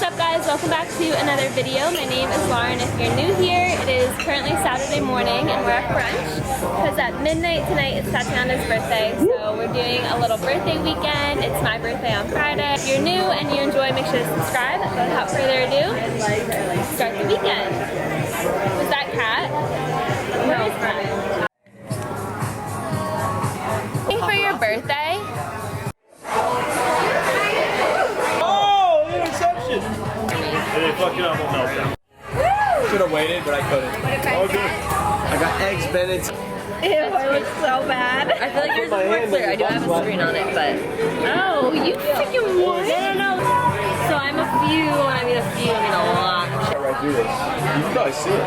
up guys, welcome back to another video. My name is Lauren. If you're new here, it is currently Saturday morning and we're at brunch because at midnight tonight it's Tatiana's birthday, so we're doing a little birthday weekend. It's my birthday on Friday. If you're new and you enjoy, make sure to subscribe. But without further ado, start the weekend. Was that Kat? Where is Kat? For your birthday? They fuck it up, we'll help them. Should have waited, but I couldn't. Oh, good. I got eggs Benedict. Ew, I look so bad. I feel like yours is more clear. I do have a screen on it, but... Oh, you freaking what? No. So I'm a few, when I mean a few, I mean a lot. Right through this. You can probably see it. I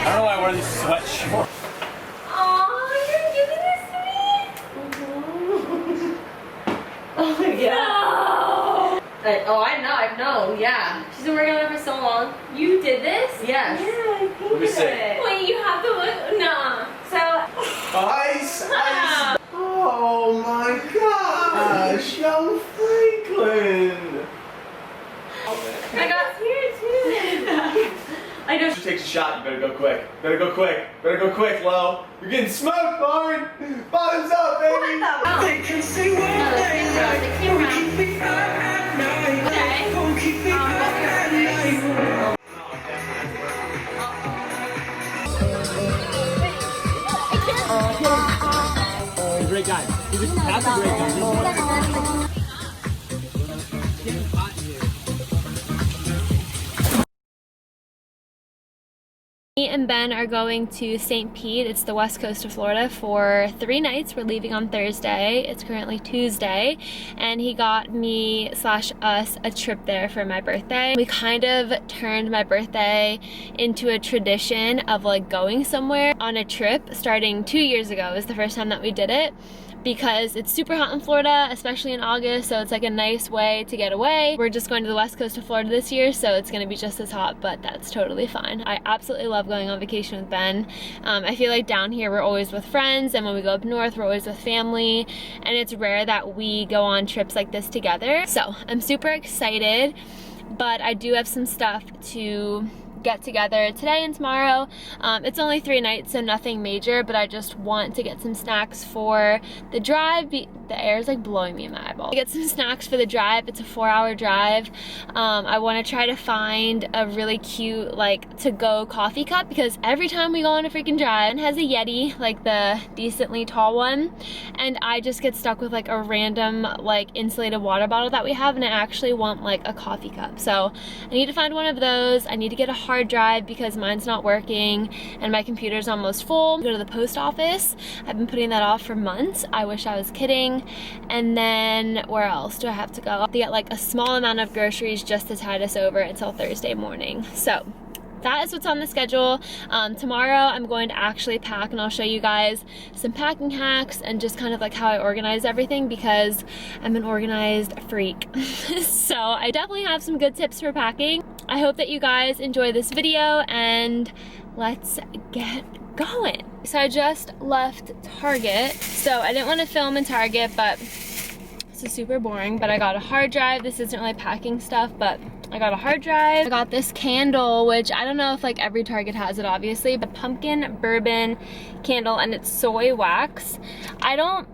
don't know why I wear these sweatshorts. Oh, you're giving this to me? Oh, yeah. No! I know, yeah. She's been working on it for so long. You did this? Yes. Yeah, I Let me see. Wait, you have to look? Nah. So... Ice! Oh my gosh! Young Franklin! I got here too. I know. She takes a shot, you better go quick. Better go quick, Lo. You're getting smoked, Lauren! Bottoms up, baby! They can say what they He's a great guy. That's a great guy. Me and Ben are going to St. Pete. It's the west coast of Florida for 3 nights. We're leaving on Thursday. It's currently Tuesday, and he got me / us a trip there for my birthday. We kind of turned my birthday into a tradition of like going somewhere on a trip starting 2 years ago. It was the first time that we did it, because it's super hot in Florida, especially in August, so it's like a nice way to get away. We're just going to the west coast of Florida this year, so it's gonna be just as hot, but that's totally fine. I absolutely love going on vacation with Ben. I feel like down here we're always with friends, and when we go up north we're always with family, and it's rare that we go on trips like this together. So I'm super excited, but I do have some stuff to get together today and tomorrow. It's only 3 nights, so nothing major, but I just want to get some snacks for the drive. The air is like blowing me in my eyeball. Get some snacks for the drive. It's a 4-hour drive. I want to try to find a really cute like to-go coffee cup, because every time we go on a freaking drive, it has a Yeti, like the decently tall one, and I just get stuck with like a random like insulated water bottle that we have, and I actually want like a coffee cup. So I need to find one of those. I need to get a hard drive because mine's not working and my computer's almost full. Go to the post office. I've been putting that off for months. I wish I was kidding. And then where else do I have to go? To get like a small amount of groceries just to tide us over until Thursday morning. So that is what's on the schedule. Tomorrow I'm going to actually pack, and I'll show you guys some packing hacks and just kind of like how I organize everything, because I'm an organized freak. So I definitely have some good tips for packing. I hope that you guys enjoy this video, and let's get going. So I just left Target. So I didn't want to film in Target, but this is super boring, but I got a hard drive. This isn't really packing stuff, but I got a hard drive. I got this candle, which I don't know if like every Target has it, obviously, but pumpkin bourbon candle, and it's soy wax. I don't,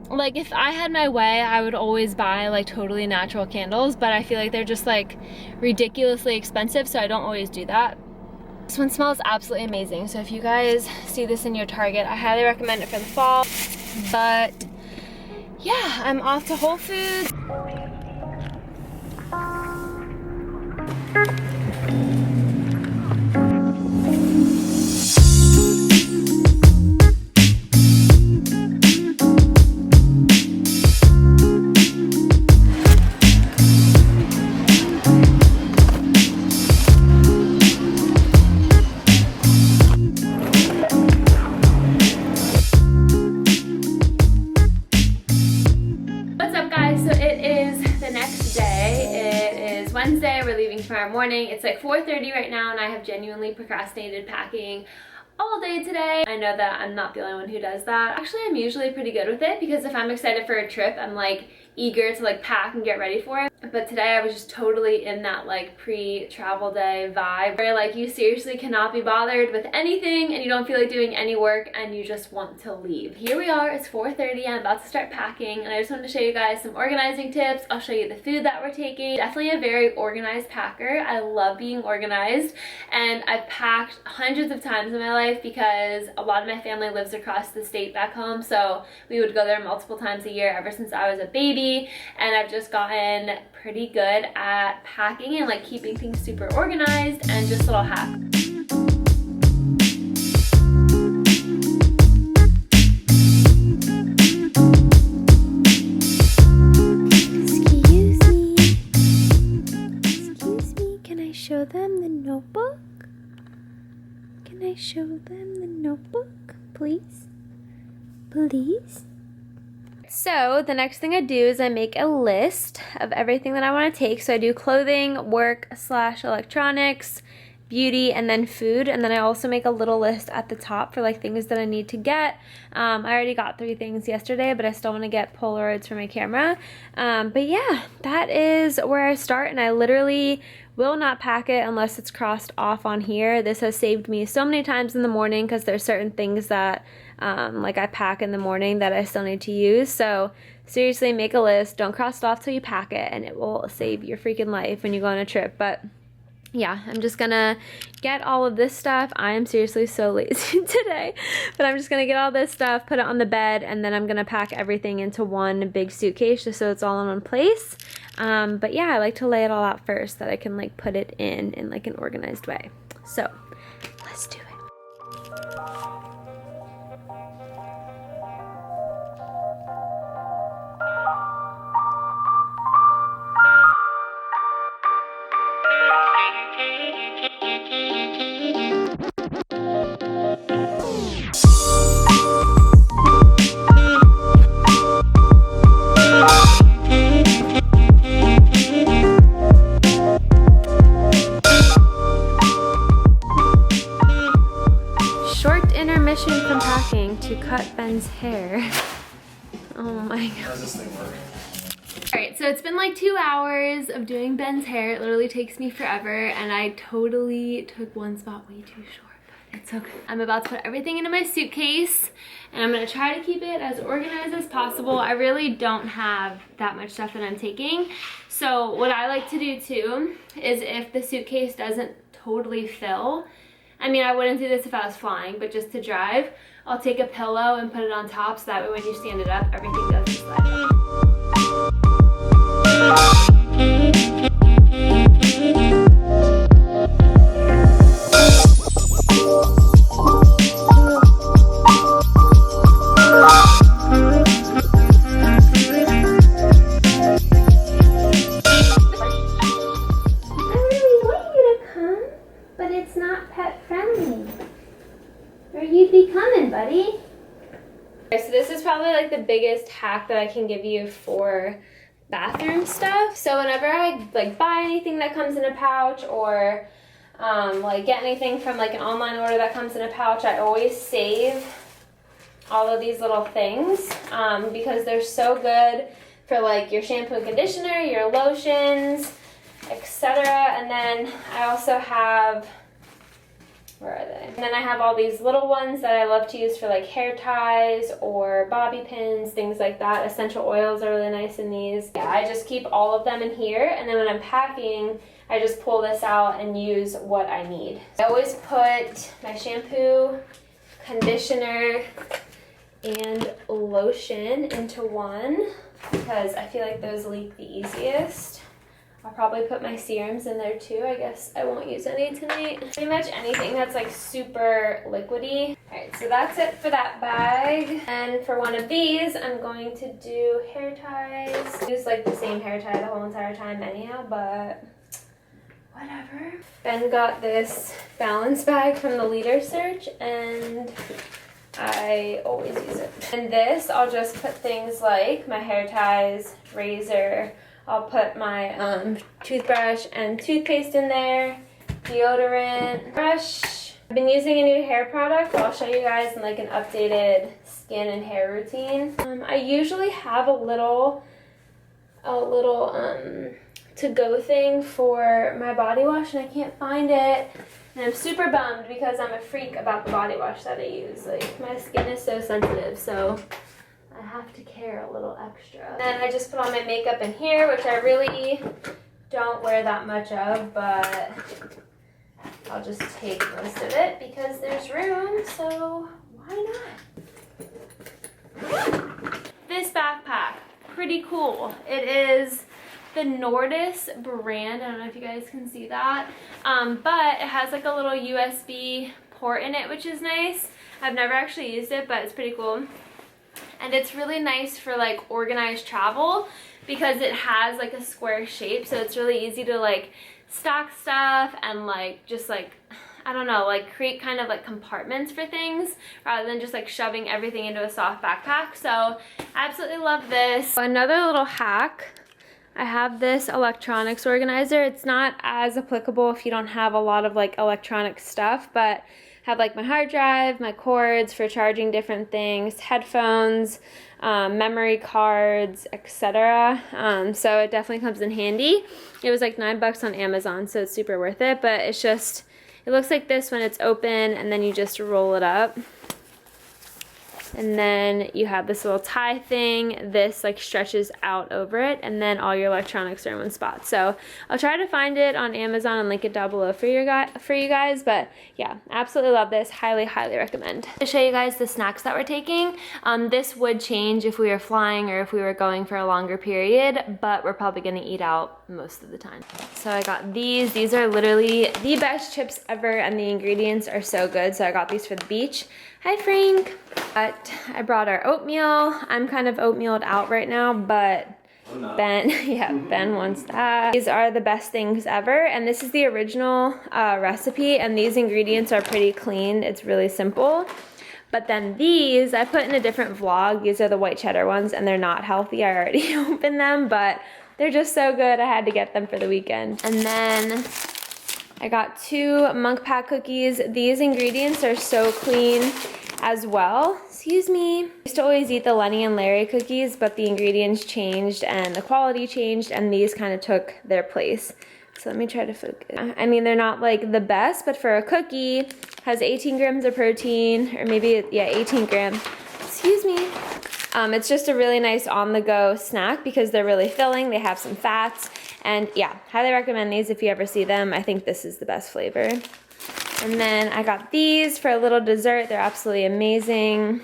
like, if I had my way, I would always buy like totally natural candles, but I feel like they're just like ridiculously expensive, so I don't always do that. This one smells absolutely amazing, so if you guys see this in your Target, I highly recommend it for the fall. But yeah, I'm off to Whole Foods. Wednesday, we're leaving tomorrow morning. It's like 4:30 right now, and I have genuinely procrastinated packing all day today. I know that I'm not the only one who does that. Actually, I'm usually pretty good with it, because if I'm excited for a trip, I'm like eager to like pack and get ready for it. But today I was just totally in that like pre-travel day vibe where like you seriously cannot be bothered with anything and you don't feel like doing any work and you just want to leave. Here we are, it's 4:30, I'm about to start packing, and I just wanted to show you guys some organizing tips. I'll show you the food that we're taking. Definitely a very organized packer. I love being organized, and I've packed hundreds of times in my life because a lot of my family lives across the state back home, so we would go there multiple times a year ever since I was a baby, and I've just gotten pretty good at packing and like keeping things super organized. And just a little hack. Excuse me, can I show them the notebook? Can I show them the notebook, please? Please? So the next thing I do is I make a list of everything that I want to take. So I do clothing, work / electronics, beauty, and then food. And then I also make a little list at the top for like things that I need to get. I already got 3 things yesterday, but I still want to get Polaroids for my camera. But yeah, that is where I start, and I literally will not pack it unless it's crossed off on here. This has saved me so many times in the morning because there's certain things that like I pack in the morning that I still need to use. So seriously, make a list, don't cross it off till you pack it, and it will save your freaking life when you go on a trip. But yeah, I'm just gonna get all of this stuff. I am seriously so lazy today, but I'm just gonna get all this stuff, put it on the bed, and then I'm gonna pack everything into one big suitcase just so it's all in one place. But yeah, I like to lay it all out first so that I can like put it in like an organized way. So let's do it. Intermission from packing to cut Ben's hair. Oh my god. How does this thing work? Alright, so it's been like 2 hours of doing Ben's hair. It literally takes me forever, and I totally took one spot way too short, but it's okay. I'm about to put everything into my suitcase, and I'm gonna try to keep it as organized as possible. I really don't have that much stuff that I'm taking. So what I like to do too is if the suitcase doesn't totally fill, I mean, I wouldn't do this if I was flying, but just to drive, I'll take a pillow and put it on top so that way when you stand it up, everything doesn't slide. So this is probably like the biggest hack that I can give you for bathroom stuff. So whenever I like buy anything that comes in a pouch, or like get anything from like an online order that comes in a pouch, I always save all of these little things because they're so good for like your shampoo and conditioner, your lotions, etc. And then I also have, where are they? And then I have all these little ones that I love to use for like hair ties or bobby pins, things like that. Essential oils are really nice in these. Yeah, I just keep all of them in here, and then when I'm packing, I just pull this out and use what I need. I always put my shampoo, conditioner, and lotion into one because I feel like those leak the easiest. I'll probably put my serums in there too. I guess I won't use any tonight. Pretty much anything that's like super liquidy. Alright, so that's it for that bag. And for one of these, I'm going to do hair ties. Use like the same hair tie the whole entire time anyhow, but whatever. Ben got this balance bag from the Leader Search, and I always use it. And this, I'll just put things like my hair ties, razor, I'll put my toothbrush and toothpaste in there, deodorant, brush. I've been using a new hair product. I'll show you guys in like an updated skin and hair routine. I usually have a little a little to-go thing for my body wash and I can't find it. And I'm super bummed because I'm a freak about the body wash that I use. Like, my skin is so sensitive, so I have to care a little extra. And I just put on my makeup in here, which I really don't wear that much of, but I'll just take most of it because there's room, so why not? This backpack, pretty cool. It is the Nordis brand. I don't know if you guys can see that, but it has like a little USB port in it, which is nice. I've never actually used it, but it's pretty cool. And it's really nice for like organized travel because it has like a square shape, so it's really easy to like stock stuff and like just like, I don't know, like create kind of like compartments for things rather than just like shoving everything into a soft backpack. So I absolutely love this. Another little hack, I have this electronics organizer. It's not as applicable if you don't have a lot of like electronic stuff, but I have like my hard drive, my cords for charging different things, headphones, memory cards, etc. So it definitely comes in handy. It was like $9 on Amazon, so it's super worth it, but it's just, it looks like this when it's open and then you just roll it up. And then you have this little tie thing. This like stretches out over it, and then all your electronics are in one spot. So I'll try to find it on Amazon and link it down below for you guys. But yeah, absolutely love this. Highly, highly recommend. To show you guys the snacks that we're taking. This would change if we were flying or if we were going for a longer period, but we're probably gonna eat out most of the time. So I got these. These are literally the best chips ever, and the ingredients are so good. So I got these for the beach. Hi, Frank. But I brought our oatmeal. I'm kind of oatmealed out right now, but Ben, yeah, Ben wants that. These are the best things ever, and this is the original recipe, and these ingredients are pretty clean. It's really simple. But then these, I put in a different vlog. These are the white cheddar ones, and they're not healthy. I already opened them, but they're just so good. I had to get them for the weekend. And then I got 2 Monk Pack cookies. These ingredients are so clean as well. Excuse me. I used to always eat the Lenny and Larry cookies, but the ingredients changed and the quality changed, and these kind of took their place. So let me try to focus. I mean, they're not like the best, but for a cookie, has 18 grams of protein, or maybe, yeah, 18 grams. Excuse me. It's just a really nice on-the-go snack because they're really filling. They have some fats, and yeah, highly recommend these if you ever see them. I think this is the best flavor. And then I got these for a little dessert. They're absolutely amazing.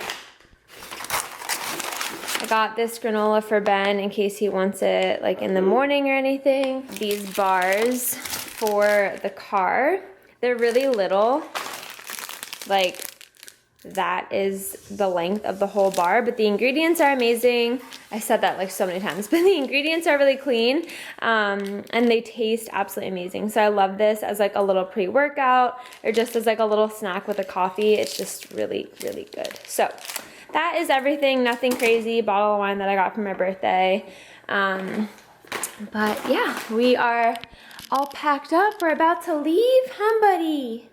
I got this granola for Ben in case he wants it like in the morning or anything. These bars for the car. They're really little. Like, that is the length of the whole bar, but the ingredients are amazing. I said that like so many times, but the ingredients are really clean, and they taste absolutely amazing. So I love this as like a little pre-workout or just as like a little snack with a coffee. It's just really, really good. So that is everything, nothing crazy. Bottle of wine that I got for my birthday. But yeah, we are all packed up. We're about to leave, huh, buddy?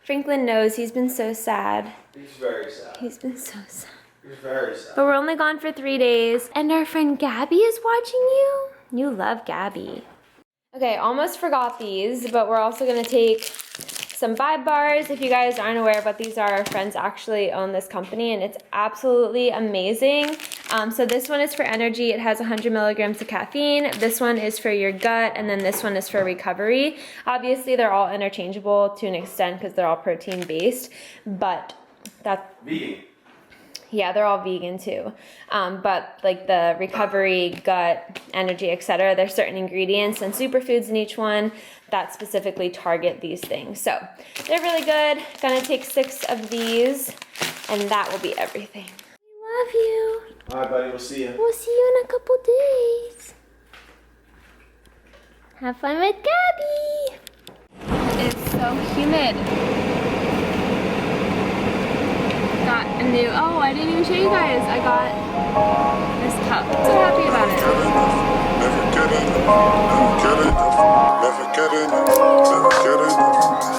Franklin knows. He's been so sad. He's very sad. He's been so sad. He's very sad. But we're only gone for 3 days. And our friend Gabby is watching you. You love Gabby. Okay, almost forgot these, but we're also gonna take some Vibe bars. If you guys aren't aware, but these are our friends actually own this company, and it's absolutely amazing. So this one is for energy. It has 100 milligrams of caffeine. This one is for your gut, and then this one is for recovery. Obviously, they're all interchangeable to an extent because they're all protein based, but that's vegan. Yeah, they're all vegan too. But like the recovery, gut, energy, etc., there's certain ingredients and superfoods in each one that specifically target these things. So they're really good. Gonna take 6 of these, and that will be everything. I love you. All right, buddy, we'll see you. We'll see you in a couple days. Have fun with Gabby. It's so humid. Got a new, oh, I didn't even show you guys. I got this cup. So happy about it. Never get enough, never get enough, never get enough,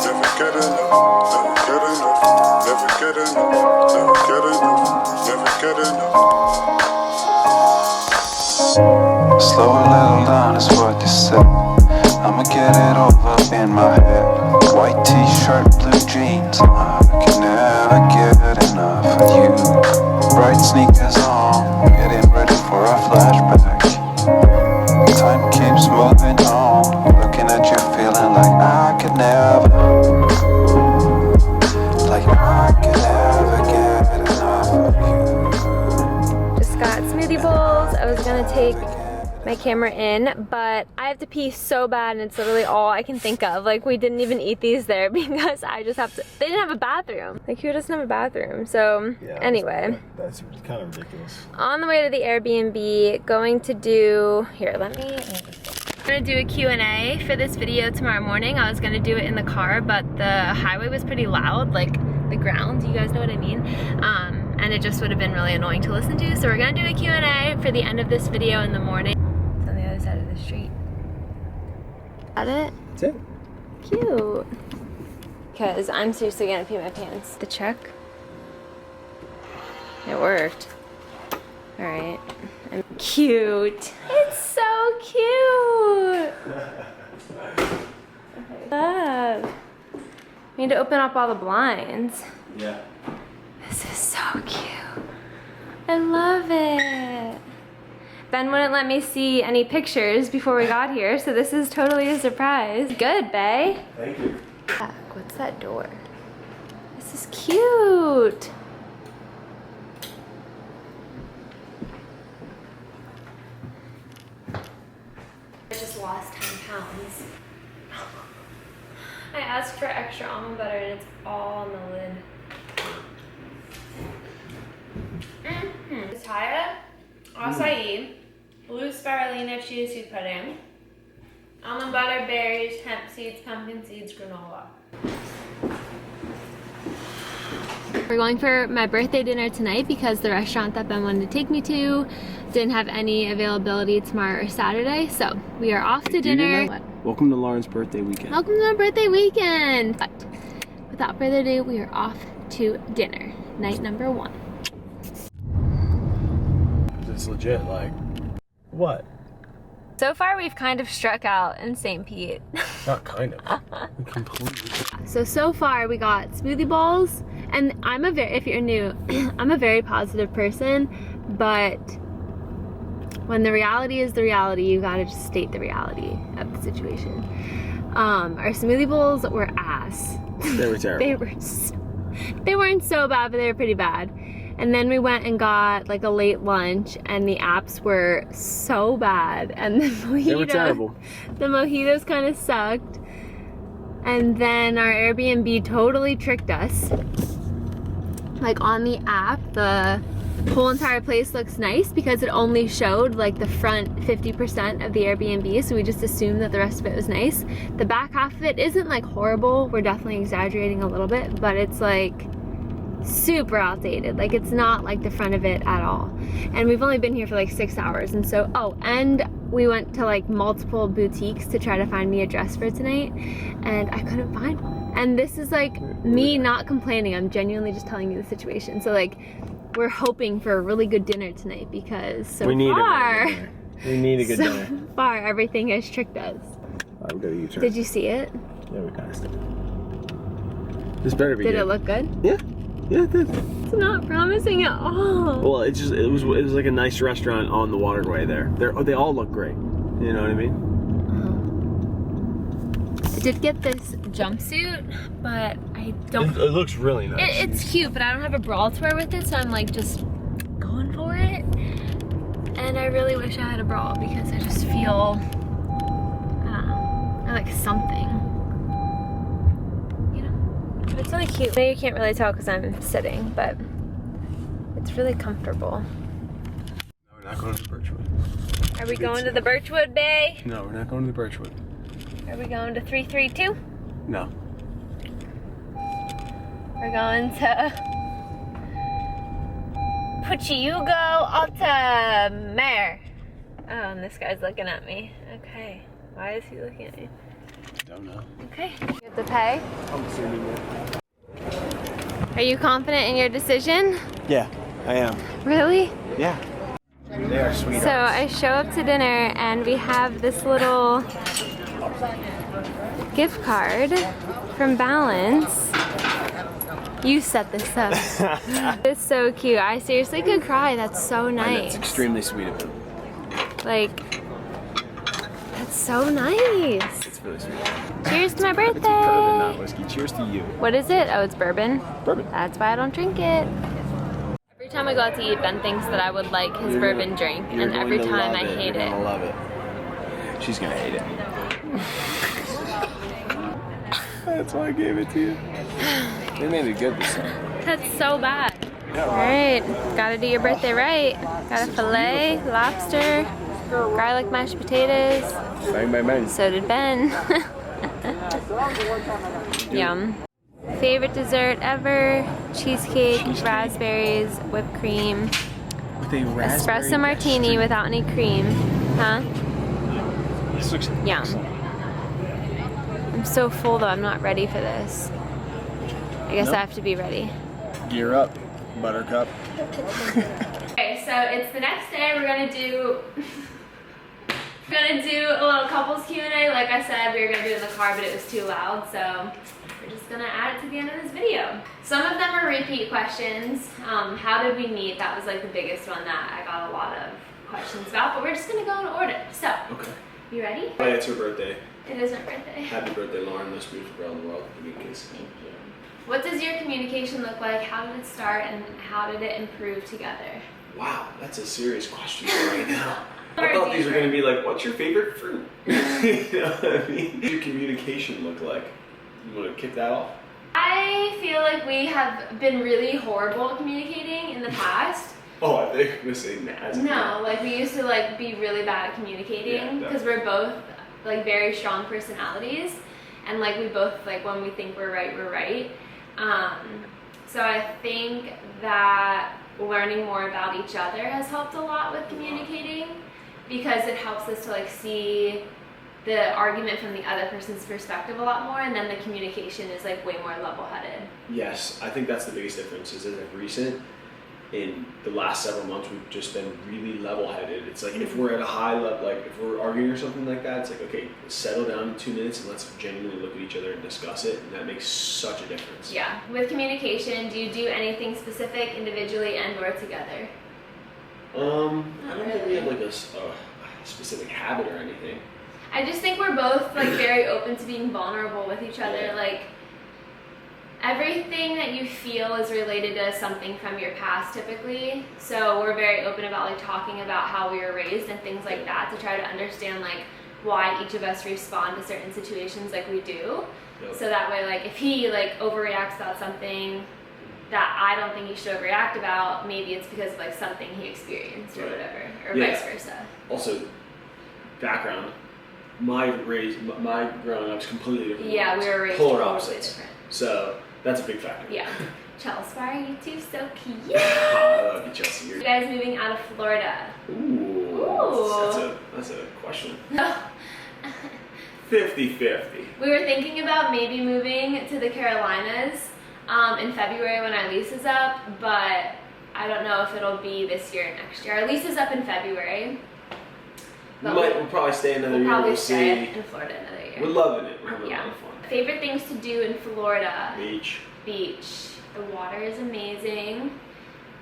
never get enough, never get enough, never get enough, never get enough, never get enough, never get enough. slow a little down is what you said. I'ma get it over in my head. White t-shirt, blue jeans, I can never get enough of you. Bright sneakers on, getting ready for a flashback. Time keeps moving on, looking at you feeling like I could never, like I could never get enough of you. Just got smoothie bowls. I was gonna take my camera in, but I have to pee so bad and it's literally all I can think of. Like, we didn't even eat these there because I just have to, they didn't have a bathroom. Like, who doesn't have a bathroom? So Yeah, anyway. That's kind of ridiculous. On the way to the Airbnb, going to do, here, I'm gonna do a Q&A for this video tomorrow morning. I was gonna do it in the car, but the highway was pretty loud, like the ground, you guys know what I mean? And it just would have been really annoying to listen to. So we're gonna do a Q&A for the end of this video in the morning. It's on the other side of the street. Is that it? That's it. Cute. Because I'm seriously gonna pee my pants. The check. It worked. All right. I'm cute. It's so cute. Love. We need to open up all the blinds. Yeah. This is so cute. I love it. Ben wouldn't let me see any pictures before we got here, so this is totally a surprise. Good, bae. Thank you. What's that door? This is cute. I just lost 10 pounds. I asked for extra almond butter and it's all on the lid. Pitaya, acai, blue spirulina chia seed pudding, almond butter, berries, hemp seeds, pumpkin seeds, granola. We're going for my birthday dinner tonight because the restaurant that Ben wanted to take me to didn't have any availability tomorrow or Saturday, so we are off to dinner. Welcome to Lauren's birthday weekend. Welcome to our birthday weekend! But without further ado, we are off to dinner. Night number 1. It's legit, like, what? So far, we've kind of struck out in St. Pete. Not kind of. Completely. So far we got smoothie bowls, and if you're new, I'm a very positive person, but when the reality is the reality, you gotta just state the reality of the situation. Our smoothie bowls were ass. They were terrible. They weren't so bad, but they were pretty bad. And then we went and got like a late lunch, and the apps were so bad, and the mojitos, They were terrible. The mojitos kind of sucked. And then our Airbnb totally tricked us. Like, on the app, the whole entire place looks nice because it only showed like the front 50% of the Airbnb, so we just assumed that the rest of it was nice. The back half of it isn't like horrible, we're definitely exaggerating a little bit, but it's like super outdated. Like, it's not like the front of it at all. And we've only been here for like 6 hours, and so, oh, and we went to like multiple boutiques to try to find me a dress for tonight, and I couldn't find one. And this is like me not complaining, I'm genuinely just telling you the situation. So like, we're hoping for a really good dinner tonight because so We need far, We need a good dinner. so far everything has tricked us. I'm gonna use her. Did you see it? Yeah, we kind of did. This better be Did good. it look good? Yeah. Yeah, it did. It's not promising at all. Well, it was like a nice restaurant on the waterway there. They all look great. You know what I mean? I did get this jumpsuit, but I don't. It looks really nice. It's cute, but I don't have a bra to wear with it, so I'm like just going for it. And I really wish I had a bra because I just feel, I don't know, I like something. You know? But it's really cute. Maybe you can't really tell because I'm sitting, but it's really comfortable. No, we're not going to the Birchwood. Are we going to the Birchwood Bay? No, we're not going to the Birchwood. Are we going to 332? No. We're going to Puchiugo Altamare. Oh, and this guy's looking at me. Okay. Why is he looking at me? Don't know. Okay. You have to pay? I'm assuming that. Are you confident in your decision? Yeah, I am. Really? Yeah. They are sweethearts. So I show up to dinner and we have this little gift card from Balance. You set this up. It's so cute. I seriously could cry. That's so nice. That's extremely sweet of him. Like, that's so nice. It's really sweet. Cheers to my birthday. It's bourbon, not whiskey. Cheers to you. What is it? Oh, it's bourbon. Bourbon. That's why I don't drink it. Every time I go out to eat, Ben thinks that I would like his bourbon drink, and every time I hate it. You're gonna love it. She's gonna hate it. That's why I gave it to you. They made it good this time. That's so bad. Yeah, Alright, gotta do your birthday right. Got a filet, lobster, garlic mashed potatoes. Bang, bang, bang. So did Ben. Yum. Favorite dessert ever, cheesecake, raspberries, whipped cream, With a raspberry espresso martini without any cream. Huh? This looks Yum. I'm so full though, I'm not ready for this. I guess I have to be ready. Gear up, buttercup. Okay, so it's the next day. We're gonna do a little couples Q&A. Like I said, we were gonna do it in the car, but it was too loud, so we're just gonna add it to the end of this video. Some of them are repeat questions. How did we meet? That was like the biggest one that I got a lot of questions about, but we're just gonna go in order. So, Okay. you ready? Hey, it's her birthday. It is my birthday. Happy birthday, Lauren, most beautiful girl in the world. Give me a kiss. Thank you. What does your communication look like? How did it start and how did it improve together? Wow, that's a serious question right now. I thought these were going to be like, what's your favorite fruit? You know what I mean? What does your communication look like? You want to kick that off? I feel like we have been really horrible at communicating in the past. Oh, I think you were going to say as a No, like we used to like be really bad at communicating Yeah, because we're both like very strong personalities, and like we both like when we think we're right, we're right. So I think that learning more about each other has helped a lot with communicating, because it helps us to like see the argument from the other person's perspective a lot more, and then the communication is like way more level-headed. Yes, I think that's the biggest difference is that in the last several months, we've just been really level-headed. It's like if we're at a high level, like if we're arguing or something like that, it's like, okay, settle down in 2 minutes and let's genuinely look at each other and discuss it, and that makes such a difference. Yeah. With communication, do you do anything specific individually and or together? I don't think we have like a specific habit or anything. I just think we're both like very open to being vulnerable with each other. Yeah. Like everything that you feel is related to something from your past typically. So we're very open about like talking about how we were raised and things like that to try to understand like why each of us respond to certain situations like we do. Yep. So that way like if he like overreacts about something that I don't think he should overreact about, maybe it's because of like something he experienced or whatever, or Yeah. vice versa. Also, background. My growing up is completely different. Yeah, we were raised polar totally opposites. different. So that's a big factor. Yeah. Chelsea, why are you two so cute? I love you, Chelsea. You guys moving out of Florida. Ooh. That's a question. 50-50. We were thinking about maybe moving to the Carolinas in February when our lease is up, but I don't know if it'll be this year or next year. Our lease is up in February. We'll probably stay another We'll year. probably We'll stay see. in Florida another year. We're loving it. We're having a Yeah. lot of fun. Favorite things to do in Florida? Beach. Beach. The water is amazing.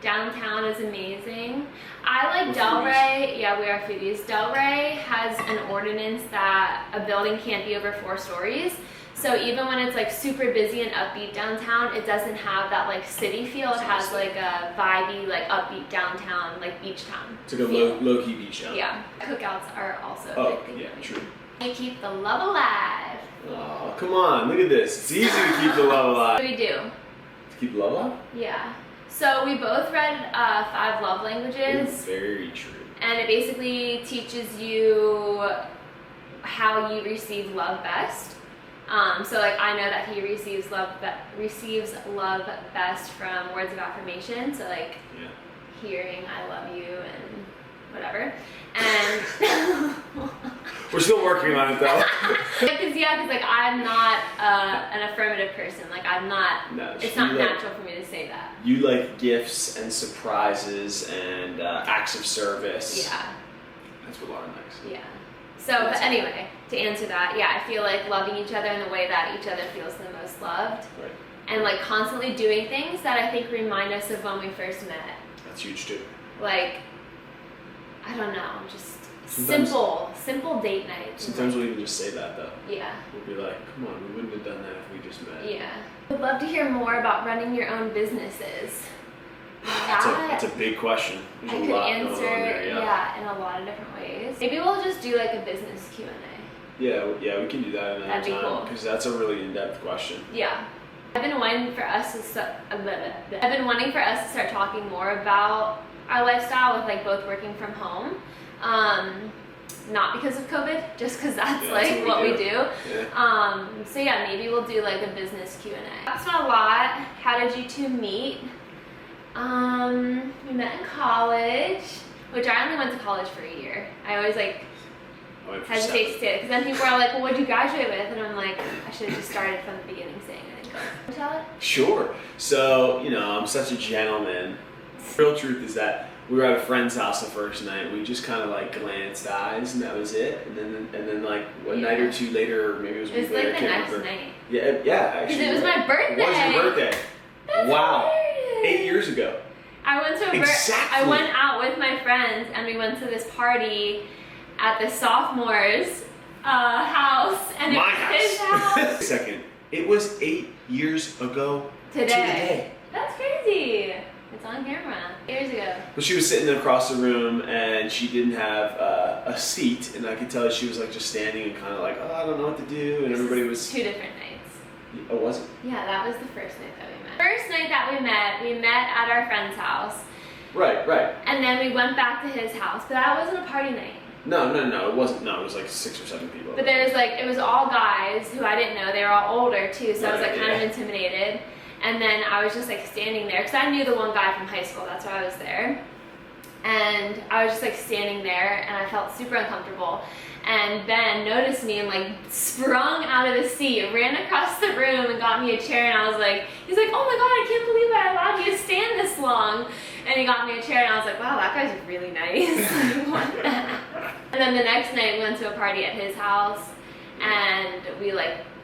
Downtown is amazing. I like We're Delray. Yeah, we are foodies. Delray has an ordinance that a building can't be over 4 stories. So even when it's like super busy and upbeat downtown, it doesn't have that like city feel. It has like a vibey, like upbeat downtown, like beach town. It's like a low-key beach town. Yeah. Cookouts are also a Oh, big thing. yeah, true. You keep the love alive. Oh, come on, look at this. It's easy to keep the love alive. What do we do? To keep love alive? Yeah. So we both read 5 love languages. Ooh, very true. And it basically teaches you how you receive love best. So like I know that he receives love best from words of affirmation. So like hearing I love you and whatever. And We're still working on it though. because like I'm not an affirmative person. Like I'm not. No, it's not natural for me to say that. You like gifts and surprises and acts of service. Yeah. That's what Laura likes. Yeah. So, but anyway, to answer that, yeah, I feel like loving each other in the way that each other feels the most loved. Right. And like constantly doing things that I think remind us of when we first met. That's huge too. Like, I don't know, just Sometimes- simple date nights. Sometimes we'll even just say that though. Yeah. We'll be like, come on, we wouldn't have done that if we just met. Yeah. Would love to hear more about running your own businesses. That's a big question. There's I a could lot answer, going on there, in a lot of different ways. Maybe we'll just do like a business Q&A. Yeah, we can do that another That'd be time cool. because that's a really in-depth question. Yeah. I've been wanting for us to start talking more about our lifestyle with like both working from home. Not because of COVID, just because that's like what we do. Yeah. So yeah, maybe we'll do like a business Q&A. That's not a lot. How did you two meet? We met in college, which I only went to college for a year. I always like hesitate to say it because then people are like, well, what'd you graduate with? And I'm like, I should have just started from the beginning saying I didn't go. Can you tell it? Sure. So, I'm such a gentleman. The real truth is that we were at a friend's house the first night. We just kind of like glanced eyes and that was it. And then like a night or two later, or maybe it was a week later. It was like the next night. Yeah, actually. Because it was my birthday. It was your birthday. That's wow. hilarious. 8 years ago. I went to Exactly. I went out with my friends and we went to this party at the sophomores' house, and My it was his house. Second, it was 8 years ago Today. That's crazy. It's on camera. 8 years ago. But she was sitting across the room and she didn't have a seat, and I could tell she was like just standing and kind of like, oh, I don't know what to do, and everybody was. 2 different nights. Oh, was it? Yeah, that was the first night that we met. First night that we met at our friend's house. Right. And then we went back to his house, but that wasn't a party night. No, it wasn't. No, it was like 6 or 7 people. But there was like, it was all guys who I didn't know. They were all older too, so I was like kind of yeah. intimidated. And then I was just like standing there, because I knew the one guy from high school, that's why I was there. And I was just like standing there, and I felt super uncomfortable. And Ben noticed me and like sprung out of the seat, ran across the room and got me a chair, and I was like, he's like, oh my god, I can't believe I allowed you to stand this long. And he got me a chair, and I was like, wow, that guy's really nice. And then the next night we went to a party at his house, and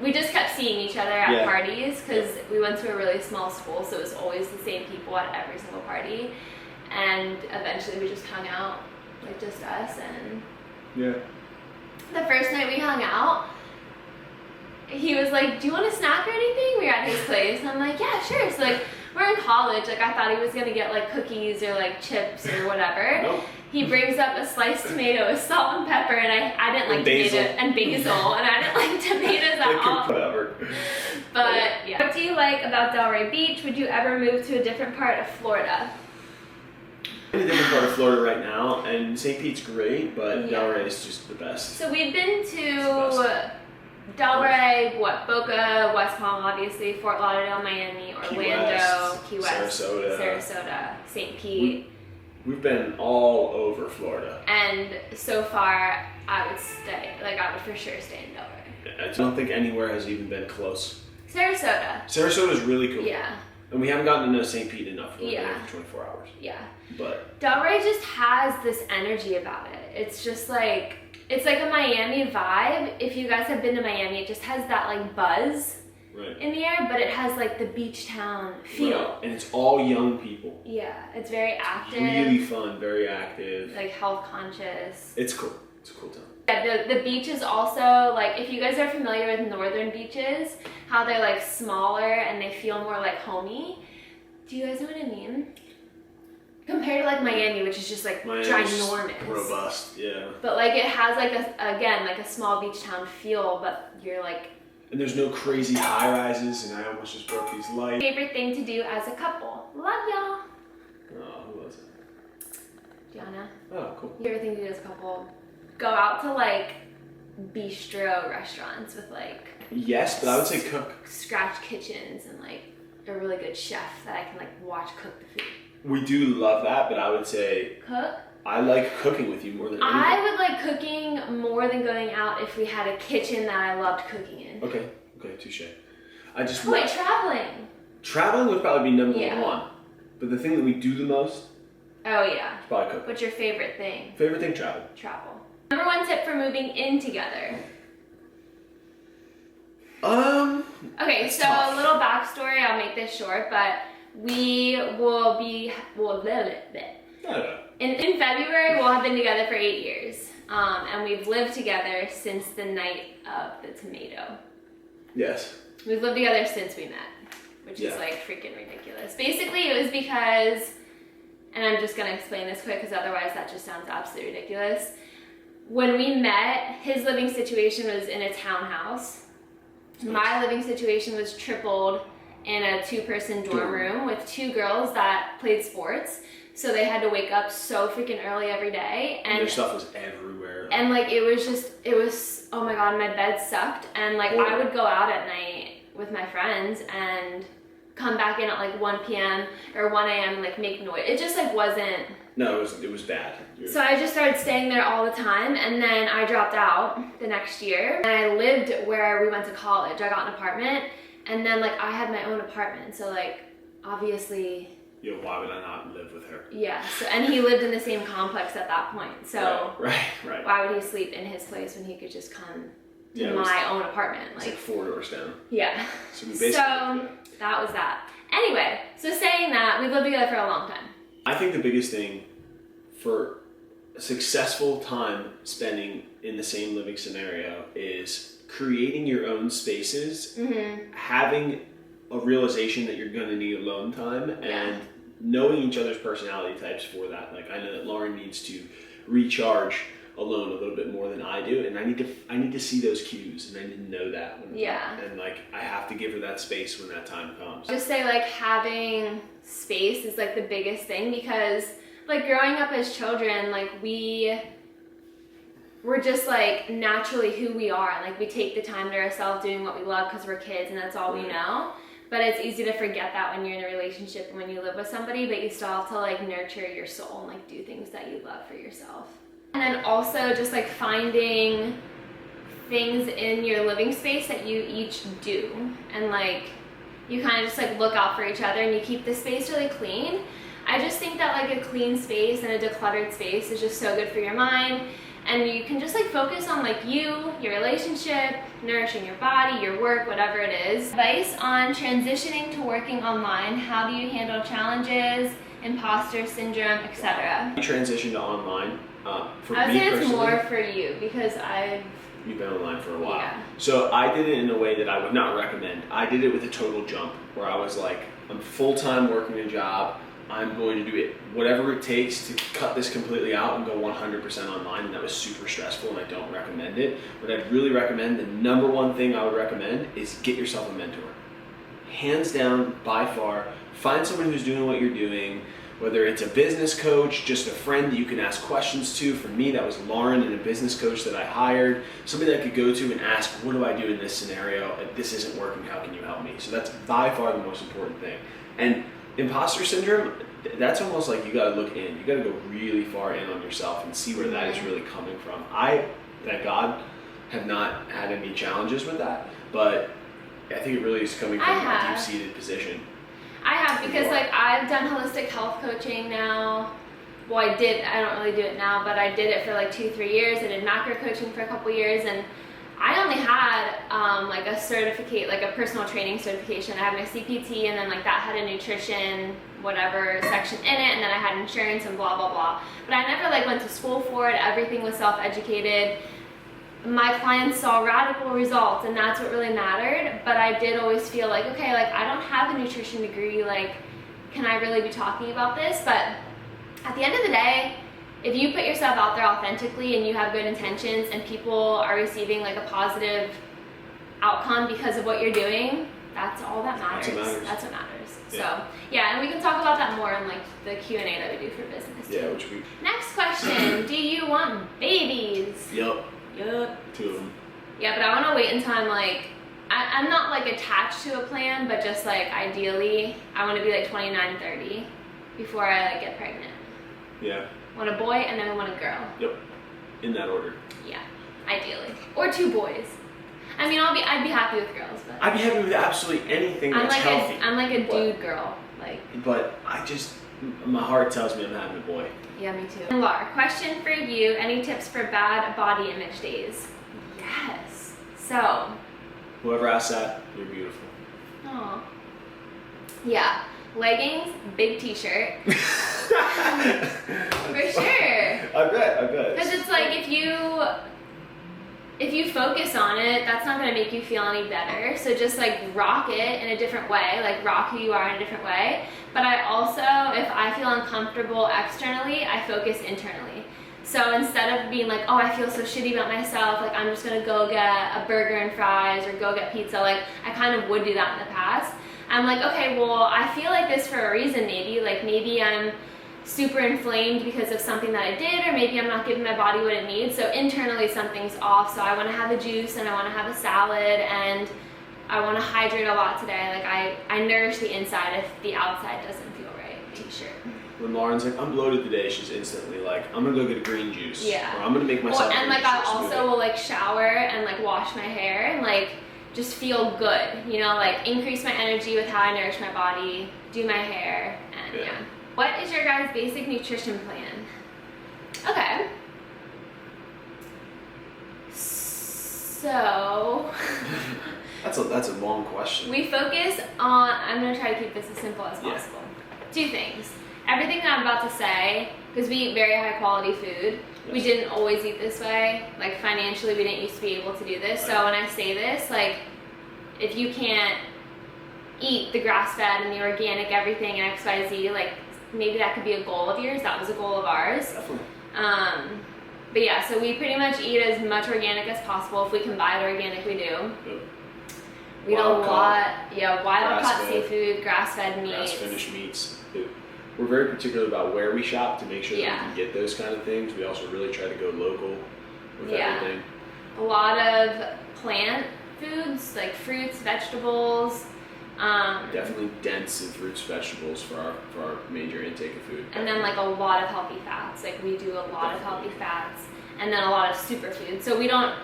we just kept seeing each other at parties, because we went to a really small school, so it was always the same people at every single party. And eventually we just hung out, like just us. And the first night we hung out, he was like, do you want a snack or anything? We were at his place, and I'm like, yeah, sure. So like, we're in college, like I thought he was gonna get like cookies or like chips or whatever. Nope. He brings up a sliced tomato with salt and pepper, and I didn't like basil. and I didn't like tomatoes at all. Whatever. But yeah. What do you like about Delray Beach? Would you ever move to a different part of Florida? I'm in a different part of Florida right now, and St. Pete's great, but Yeah. Delray is just the best. So we've been to Delray, Boca, West Palm, obviously, Fort Lauderdale, Miami, Orlando, Key West, Sarasota, St. Pete. We've been all over Florida. And so far, I would for sure stay in Delray. I don't think anywhere has even been close. Sarasota. Sarasota's really cool. Yeah. And we haven't gotten to know St. Pete enough. We're Yeah. there for 24 hours. Yeah. But Delray just has this energy about it. It's just like, it's like a Miami vibe. If you guys have been to Miami, it just has that like buzz in the air, but it has like the beach town feel. Right. And it's all young people. Yeah, it's very active. Really fun, very active. Like health conscious. It's cool. It's a cool town. Yeah, the beach is also like, if you guys are familiar with northern beaches, how they're like smaller and they feel more like homey. Do you guys know what I mean? Compared to like Miami, which is just like ginormous. Robust, yeah. But like it has like a small beach town feel, but you're like. And there's no crazy high rises, and I almost just broke these lights. Favorite thing to do as a couple? Love y'all. Oh, who was it? Gianna. Oh, cool. Favorite thing to do as a couple? Go out to like bistro restaurants with like. Yes, but I would say cook. Scratch kitchens and like a really good chef that I can like watch cook the food. We do love that, but I would say cook. I like cooking with you more than anything. I would like cooking more than going out if we had a kitchen that I loved cooking in. Okay, touche. I just Wait, traveling. Traveling would probably be number one. But the thing that we do the most Oh yeah. is probably cooking. What's your favorite thing? Favorite thing, travel. Travel. Number one tip for moving in together. Okay, so tough. a little backstory, I'll make this short, but we will be, in February, we'll have been together for 8 years. And we've lived together since the night of the tomato. Yes. We've lived together since we met, which is like freaking ridiculous. Basically, it was because, and I'm just gonna explain this quick because otherwise that just sounds absolutely ridiculous. When we met, his living situation was in a townhouse. My living situation was tripled in a 2-person dorm room with 2 girls that played sports. So they had to wake up so freaking early every day. And your stuff was everywhere. And like, it was, oh my God, my bed sucked. And like, I would go out at night with my friends and come back in at like 1 p.m. or 1 a.m. and like make noise. It just like wasn't. No, it was bad. So I just started staying there all the time, and then I dropped out the next year, and I lived where we went to college. I got an apartment, and then like I had my own apartment, so like obviously. Yeah, why would I not live with her? Yeah, so and he lived in the same complex at that point, so right. Why would he sleep in his place when he could just come to my own apartment? It's like 4 doors down. Yeah. So we basically. That was that. Anyway, so saying that, we've lived together for a long time. I think the biggest thing for a successful time spending in the same living scenario is creating your own spaces, having a realization that you're going to need alone time, and knowing each other's personality types for that. Like, I know that Lauren needs to recharge alone a little bit more than I do, and I need to see those cues, and I didn't know that. And like, I have to give her that space when that time comes. Just say like having space is like the biggest thing, because like growing up as children, like we're just like naturally who we are, and like we take the time to ourselves doing what we love because we're kids and that's all we know. But it's easy to forget that when you're in a relationship and when you live with somebody, but you still have to like nurture your soul and like do things that you love for yourself. And then also just like finding things in your living space that you each do, and like you kind of just like look out for each other and you keep the space really clean. I just think that like a clean space and a decluttered space is just so good for your mind, and you can just like focus on like you, your relationship, nourishing your body, your work, whatever it is. Advice on transitioning to working online. How do you handle challenges, imposter syndrome, etc.? Transition to online. For I would me say it's personally, more for you because you've been online for a while. Yeah. So I did it in a way that I would not recommend. I did it with a total jump, where I was like, I'm full-time working a job. I'm going to do it, whatever it takes to cut this completely out and go 100% online. And that was super stressful, and I don't recommend it. But I'd really recommend, the number one thing I would recommend is get yourself a mentor. Hands down, by far, find someone who's doing what you're doing. Whether it's a business coach, just a friend that you can ask questions to. For me, that was Lauren, and a business coach that I hired. Somebody that I could go to and ask, what do I do in this scenario? This isn't working, how can you help me? So that's by far the most important thing. And imposter syndrome, that's almost like you gotta look in. You gotta go really far in on yourself and see where that is really coming from. I, thank God, have not had any challenges with that, but I think it really is coming from a deep-seated position. I have, because like I've done holistic health coaching now. Well, I don't really do it now, but I did it for like 2-3 years. I did macro coaching for a couple years, and I only had like a certificate, like a personal training certification. I had my CPT, and then like that had a nutrition whatever section in it, and then I had insurance and blah blah blah. But I never like went to school for it. Everything was self-educated. My clients saw radical results, and that's what really mattered. But I did always feel like, okay, like I don't have a nutrition degree, like can I really be talking about this? But at the end of the day, if you put yourself out there authentically and you have good intentions and people are receiving like a positive outcome because of what you're doing, that's all that matters. That's what matters. Yeah. So yeah, and we can talk about that more in like the Q&A that we do for business too. Yeah, which we. Next question: do you want babies? Yup. 2 of them. Yeah, but I want to wait until I'm like, I'm not like attached to a plan, but just like ideally, I want to be like 29, 30 before I like get pregnant. Yeah. want a boy, and then we want a girl. Yep. In that order. Yeah, ideally. Or 2 boys. I mean, I'd be happy with girls, but I'd be happy with absolutely anything that's healthy. I'm like a dude girl. But my heart tells me I'm having a boy. Yeah, me too. Laura, question for you. Any tips for bad body image days? Yes. So. Whoever asked that, you're beautiful. Oh. Yeah. Leggings, big t-shirt. For sure. I bet. Because it's like if you focus on it, that's not going to make you feel any better. So just like rock it in a different way, like rock who you are in a different way. But I also, if I feel uncomfortable externally, I focus internally. So instead of being like, oh, I feel so shitty about myself, like I'm just going to go get a burger and fries or go get pizza, like I kind of would do that in the past. I'm like, okay, well, I feel like this for a reason maybe. Like maybe I'm super inflamed because of something that I did, or maybe I'm not giving my body what it needs. So internally something's off. So I want to have a juice and I want to have a salad and I want to hydrate a lot today. Like I nourish the inside if the outside doesn't feel right. T-shirt. When Lauren's like, I'm bloated today, she's instantly like, I'm gonna go get a green juice. Yeah. Or I'm gonna make myself and like I also will like shower and like wash my hair and like just feel good, you know, like increase my energy with how I nourish my body, do my hair, and yeah. What is your guys' basic nutrition plan? Okay. So that's a long question. We focus on, I'm gonna try to keep this as simple as possible. 2 things. Everything that I'm about to say, because we eat very high quality food. Yes. We didn't always eat this way. Like financially, we didn't used to be able to do this. So when I say this, like if you can't eat the grass-fed and the organic everything and XYZ, like maybe that could be a goal of yours. That was a goal of ours. Definitely. But yeah, so we pretty much eat as much organic as possible. If we can buy it organic, we do. Yep. We eat a lot, wild-caught seafood, grass-fed meats. Grass-finished meats. We're very particular about where we shop to make sure that we can get those kind of things. We also really try to go local with everything. A lot of plant foods, like fruits, vegetables. Definitely dense in fruits, vegetables for our major intake of food. And then like a lot of healthy fats. Like we do a lot of healthy fats. And then a lot of superfoods. So we don't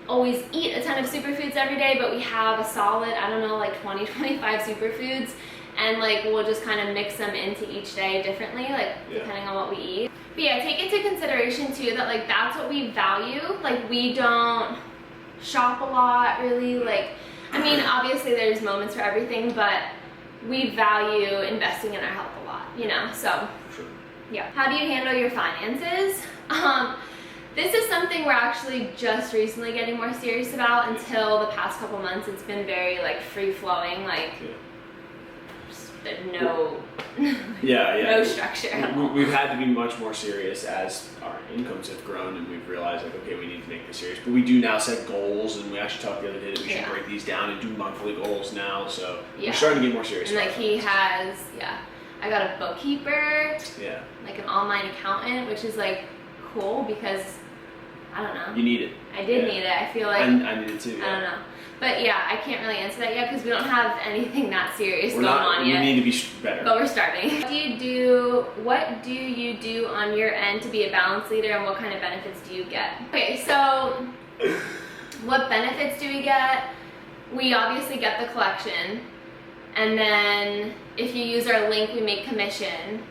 always eat a ton of superfoods every day, but we have a solid, I don't know, like 20, 25 superfoods. And like we'll just kind of mix them into each day differently, like depending on what we eat. But yeah, take into consideration too that like that's what we value. Like we don't shop a lot really. Like I mean, obviously there's moments for everything, but we value investing in our health a lot, you know. So yeah. How do you handle your finances? This is something we're actually just recently getting more serious about. Until the past couple months, it's been very like free flowing, like. No structure at all. We've had to be much more serious as our incomes have grown, and we've realized like, okay, we need to make this serious. But we do now set goals, and we actually talked the other day that we should break these down and do monthly goals now. So we're starting to get more serious. And like he has, I got a bookkeeper, like an online accountant, which is like cool because I don't know. You need it. I did need it. I feel like I need it too. I don't know. But yeah, I can't really answer that yet because we don't have anything that serious going on yet. We need to be better. But we're starting. What do you do on your end to be a balance leader, and what kind of benefits do you get? Okay, so what benefits do we get? We obviously get the collection, and then if you use our link, we make commission.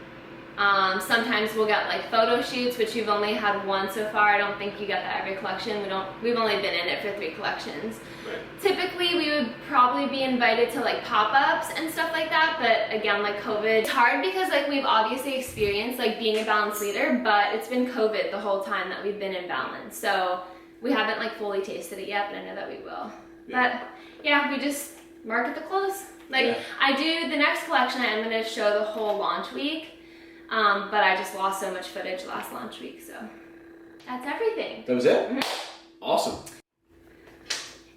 Sometimes we'll get like photo shoots, which we've only had one so far. I don't think you get that every collection. We've only been in it for 3 collections. Right. Typically we would probably be invited to like pop-ups and stuff like that, but again, like COVID, it's hard because like we've obviously experienced like being a balance leader, but it's been COVID the whole time that we've been in balance. So we haven't like fully tasted it yet, but I know that we will. But yeah, we just market the clothes. Like I do the next collection, I'm gonna show the whole launch week. But I just lost so much footage last launch week, so that's everything. That was it? Mm-hmm. Awesome.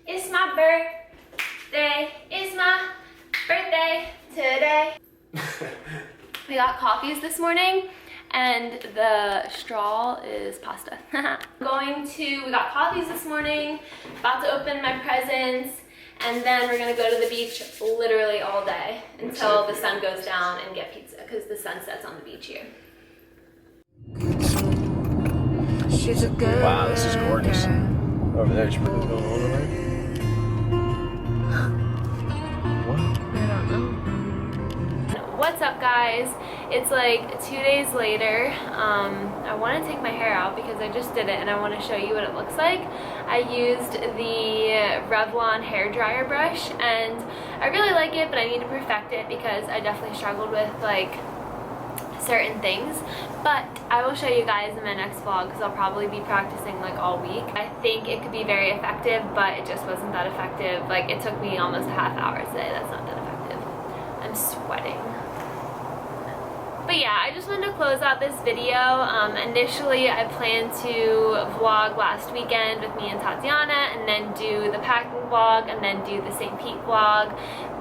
It's my birthday. It's my birthday today. We got coffees this morning, and the straw is pasta. We got coffees this morning, about to open my presents, and then we're gonna go to the beach literally all day until the sun goes down and get pizza, because the sun sets on the beach here. She's a good Wow, this is gorgeous. girl. Over there, sprinklers going on over there. I don't know. What's up, guys? It's like 2 days later. I want to take my hair out because I just did it and I want to show you what it looks like. I used the Revlon hair dryer brush and I really like it, but I need to perfect it because I definitely struggled with like certain things. But I will show you guys in my next vlog because I'll probably be practicing like all week. I think it could be very effective, but it just wasn't that effective. Like, it took me almost a half hour today. That's not that effective. I'm sweating. But yeah, I just wanted to close out this video. Initially, I planned to vlog last weekend with me and Tatiana, and then do the packing vlog, and then do the St. Pete vlog.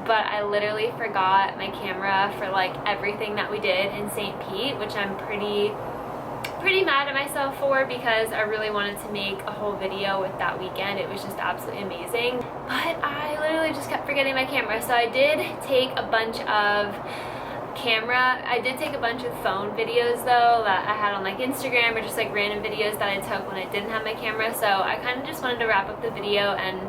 But I literally forgot my camera for like everything that we did in St. Pete, which I'm pretty mad at myself for because I really wanted to make a whole video with that weekend. It was just absolutely amazing. But I literally just kept forgetting my camera. So I did take a bunch of phone videos though that I had on like Instagram, or just like random videos that I took when I didn't have my camera. So I kind of just wanted to wrap up the video and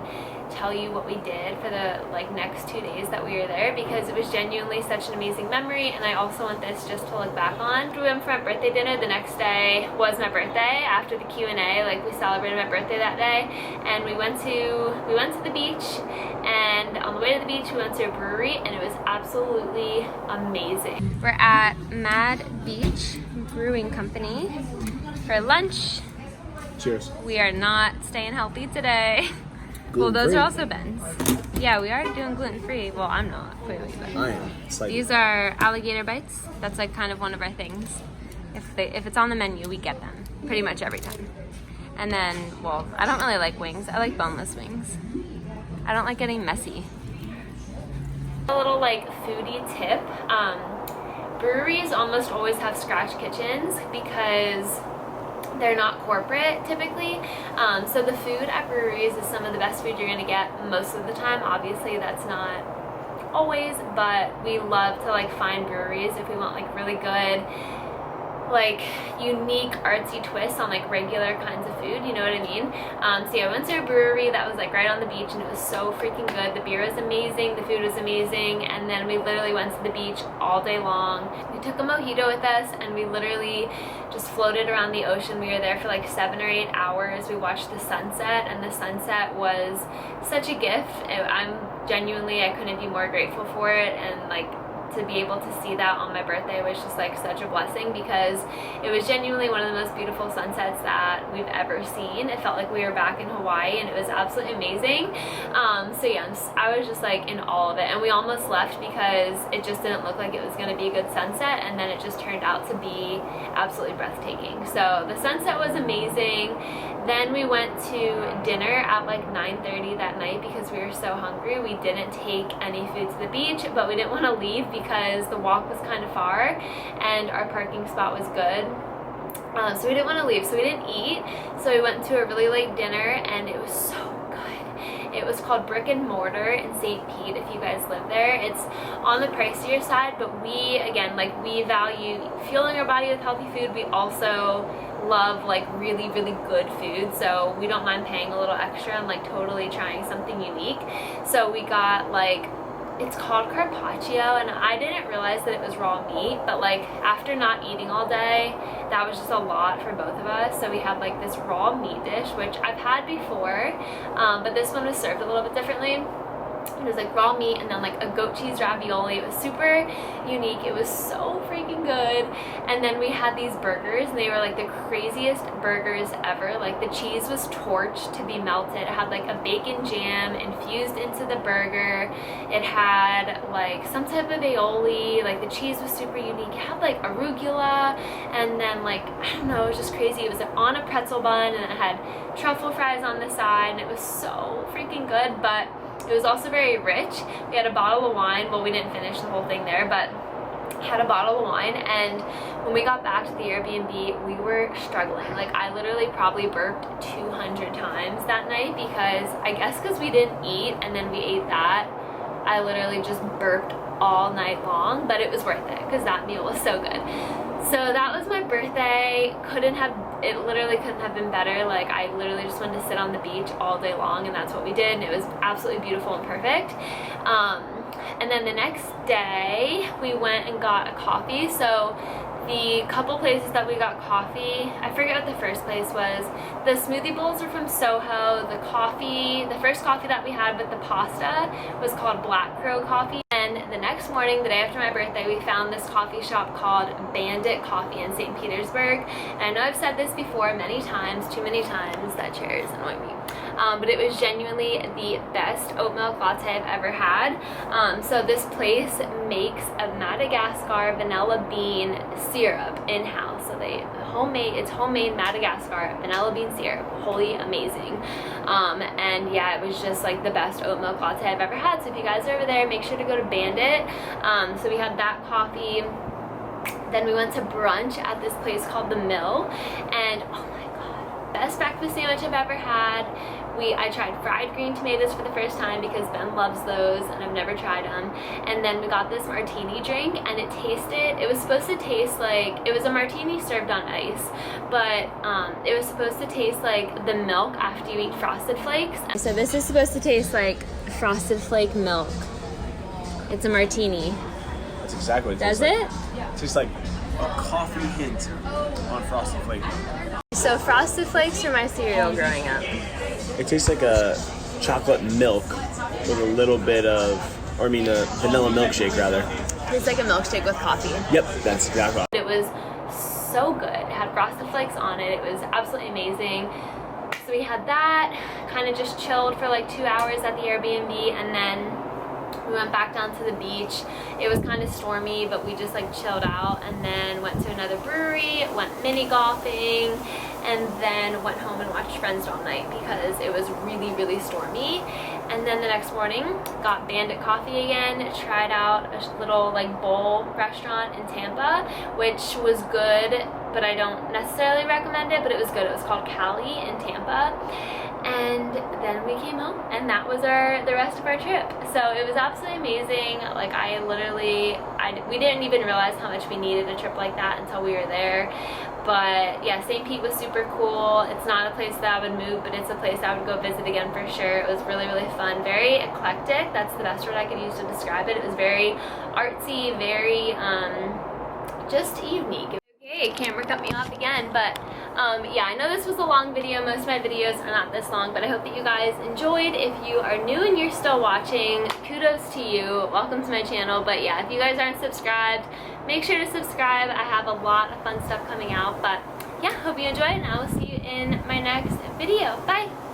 tell you what we did for the like next 2 days that we were there, because it was genuinely such an amazing memory, and I also want this just to look back on. We went for my birthday dinner. The next day was my birthday. After the Q&A, like, we celebrated my birthday that day, and we went to the beach, and on the way to the beach we went to a brewery, and it was absolutely amazing. We're at Mad Beach Brewing Company for lunch. Cheers. We are not staying healthy today. Well, those are also Ben's. Yeah, we are doing gluten-free. Well, I'm not, clearly, but I am. It's like, these are alligator bites. That's like kind of one of our things. If it's on the menu, we get them pretty much every time. And then, well, I don't really like wings. I like boneless wings. I don't like getting messy. A little like foodie tip. Breweries almost always have scratch kitchens because they're not corporate typically. So the food at breweries is some of the best food you're gonna get most of the time. Obviously that's not always, but we love to like find breweries if we want like really good, like unique artsy twists on like regular kinds of food, you know what I mean? So yeah, I went to a brewery that was like right on the beach, and it was so freaking good. The beer was amazing, the food was amazing, and then we literally went to the beach all day long. We took a mojito with us, and we literally just floated around the ocean. We were there for like 7 or 8 hours. We watched the sunset, and the sunset was such a gift. I couldn't be more grateful for it, and like to be able to see that on my birthday was just like such a blessing, because it was genuinely one of the most beautiful sunsets that we've ever seen. It felt like we were back in Hawaii, and it was absolutely amazing. So yeah, I was just like in awe of it, and we almost left because it just didn't look like it was going to be a good sunset, and then it just turned out to be absolutely breathtaking. So the sunset was amazing. Then we went to dinner at like 9:30 that night because we were so hungry. We didn't take any food to the beach, but we didn't want to leave because the walk was kind of far and our parking spot was good. So we didn't want to leave, so we didn't eat. So we went to a really late dinner, and it was so good. It was called Brick and Mortar in St. Pete, if you guys live there. It's on the pricier side, but we value fueling our body with healthy food. We also love like really good food, so we don't mind paying a little extra and like totally trying something unique. So we got like, it's called carpaccio, and I didn't realize that it was raw meat, but like after not eating all day, that was just a lot for both of us. So we had like this raw meat dish, which I've had before, but this one was served a little bit differently. It was like raw meat and then like a goat cheese ravioli. It was super unique. It was so freaking good. And then we had these burgers, and they were like the craziest burgers ever. Like the cheese was torched to be melted. It had like a bacon jam infused into the burger. It had like some type of aioli. Like the cheese was super unique. It had like arugula, and then like, I don't know, it was just crazy. It was on a pretzel bun, and it had truffle fries on the side, and it was so freaking good. But it was also very rich. We had a bottle of wine. Well, we didn't finish the whole thing there, but had a bottle of wine. And when we got back to the Airbnb, we were struggling. Like, I literally probably burped 200 times that night, because I guess because we didn't eat and then we ate that, I literally just burped all night long. But it was worth it because that meal was so good. So that was my birthday. Couldn't have it literally couldn't have been better. Like, I literally just wanted to sit on the beach all day long, and that's what we did, and it was absolutely beautiful and perfect. And then the next day we went and got a coffee. So the couple places that we got coffee, I forget what the first place was. The smoothie bowls are from Soho. The first coffee that we had with the pasta was called Black Crow Coffee. And the next morning, the day after my birthday, we found this coffee shop called Bandit Coffee in St. Petersburg. And I know I've said this before many times, too many times, that chairs annoy me. But it was genuinely the best oat milk latte I've ever had. So this place makes a Madagascar vanilla bean syrup in-house. So it's homemade Madagascar vanilla bean syrup. Wholly amazing. And yeah, it was just like the best oat milk latte I've ever had. So if you guys are over there, make sure to go to Bandit. So we had that coffee. Then we went to brunch at this place called The Mill, and oh my god, best breakfast sandwich I've ever had. I tried fried green tomatoes for the first time because Ben loves those and I've never tried them. And then we got this martini drink, and it was supposed to taste like, it was a martini served on ice, but it was supposed to taste like the milk after you eat Frosted Flakes. So this is supposed to taste like Frosted Flake milk. It's a martini. That's exactly what it Does tastes it? like. It tastes like a coffee hint on Frosted Flake. So Frosted Flakes were my cereal growing up. It tastes like a chocolate milk with a little bit of, or I mean a vanilla milkshake rather. It's like a milkshake with coffee. Yep, that's exactly what. It was so good. It had Frosted Flakes on it. It was absolutely amazing. So we had that, kind of just chilled for like 2 hours at the Airbnb, and then we went back down to the beach. It was kind of stormy, but we just like chilled out, and then went to another brewery, went mini golfing, and then went home and watched Friends all night because it was really, really stormy. And then the next morning, got Bandit Coffee again, tried out a little like bowl restaurant in Tampa, which was good, but I don't necessarily recommend it, but it was good. It was called Cali in Tampa. And then we came home, and that was the rest of our trip. So it was absolutely amazing. Like, we didn't even realize how much we needed a trip like that until we were there. But yeah, St. Pete was super cool. It's not a place that I would move, but it's a place I would go visit again for sure. It was really, really fun. Very eclectic. That's the best word I could use to describe it. It was very artsy, very just unique. Okay, camera cut me off again, but yeah, I know this was a long video. Most of my videos are not this long, but I hope that you guys enjoyed. If you are new and you're still watching, kudos to you. Welcome to my channel. But yeah, if you guys aren't subscribed, make sure to subscribe. I have a lot of fun stuff coming out. But yeah, hope you enjoyed, and I will see you in my next video. Bye!